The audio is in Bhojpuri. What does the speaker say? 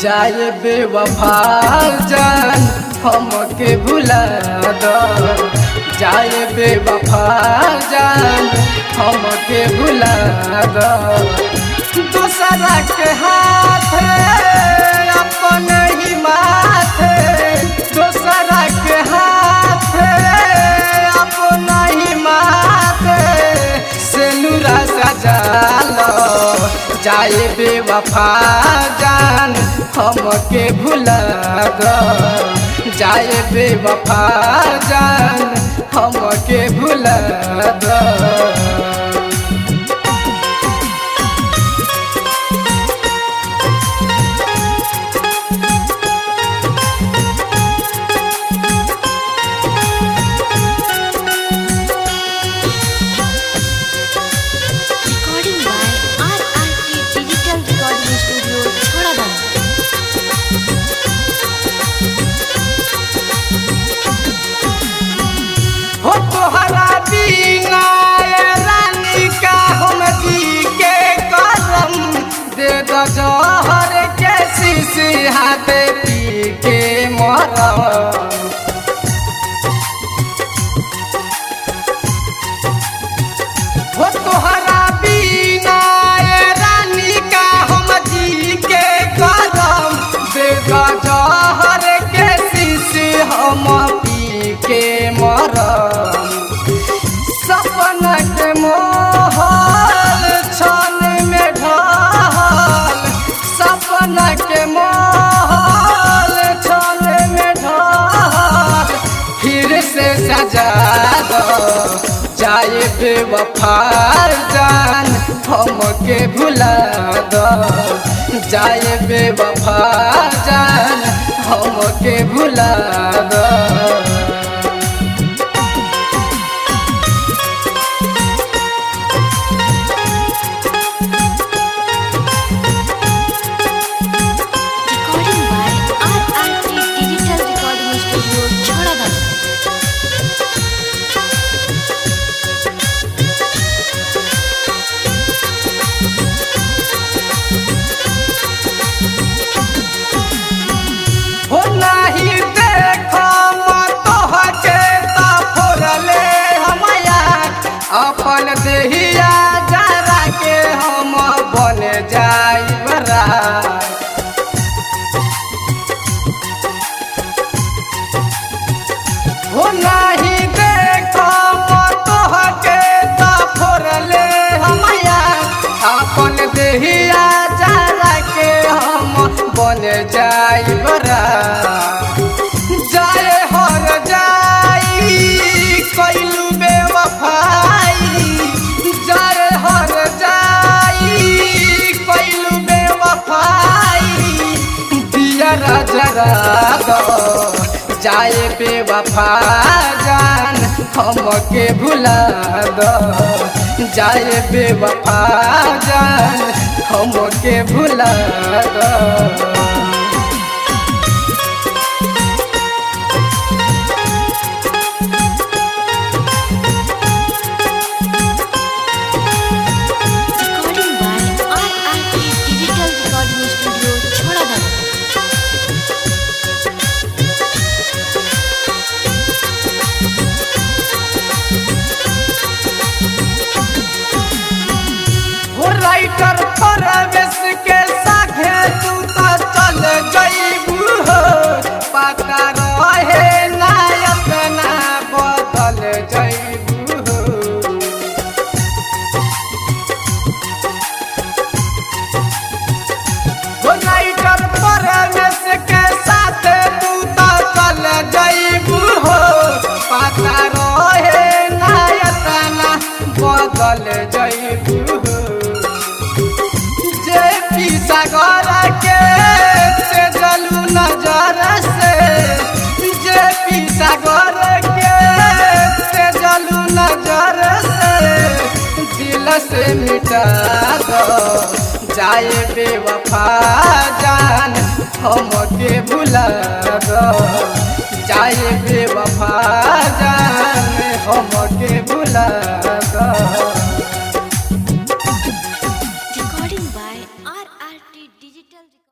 जाए बेवफा जान हमके भुला दो, जाए बेवफा जान हमके भुला दो। दूसरा के हाथ अपन ही माथे, दूसरा के हाथ अपन ही माथे से नूरा सजा लो। जाए बेवफा जान हमके भुला दो, जाए बेवफा जान हमके भुला दो। हो तोहरा बिना रानी का हम जी के करम, दे दो जहर के शीशी हाथ पी के मरम। हो तोहरा बिना रानी का हम जी के करम, दे दो जहर के शीशी हम पी के मरम। सपना के मोहल छन में ढल, सपना के मोहल छन में ढल फिर से सजा दो। जाए बेवफा जान हमके भुला दो, जाए बेवफा जान हमके भुला दो। अपन देहिया जरा के हम बन जाइब रात, हो नहीं देखम तोहके त फोड़ले हमया। अपन देहिया जरा के हम बन जाइब रात। जाए हर जाई कैलू बेवफाई, जाए हर जाई कैलू बेवफाई दिया जरा दो। जाए बेवफा जान हमके भुला दो, जाए बेवफा जान हमके भुला दो। राइटर परवेश के साथे तू तो चल जइबू हो, पता रहे ना अपना बदल जइबू हो। राइटर परवेश के साथे तू तो चल जइबू हो, पता रहे ना अपना बदल जइबू हो। सागर के से जलू नजर से, जे पी सागर के से जलू नजर से दिल से मिटा दो। जाए बेवफा जान हमके भुला दो, जाए बेवफा जान हमके भुला दो।